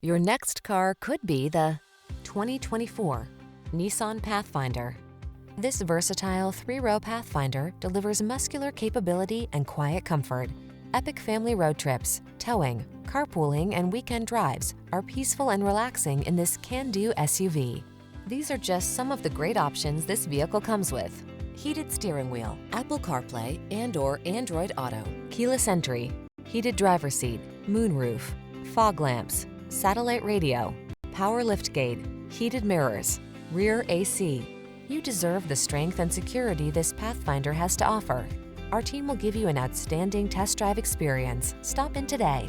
Your next car could be the 2024 Nissan Pathfinder. This versatile three-row Pathfinder delivers muscular capability and quiet comfort. Epic family road trips, towing, carpooling, and weekend drives are peaceful and relaxing in this can-do SUV. These are just some of the great options this vehicle comes with: heated steering wheel, Apple CarPlay and/or Android Auto, keyless entry, heated driver's seat, moonroof, fog lamps, satellite radio, power liftgate, heated mirrors, rear AC. You deserve the strength and security this Pathfinder has to offer. Our team will give you an outstanding test drive experience. Stop in today.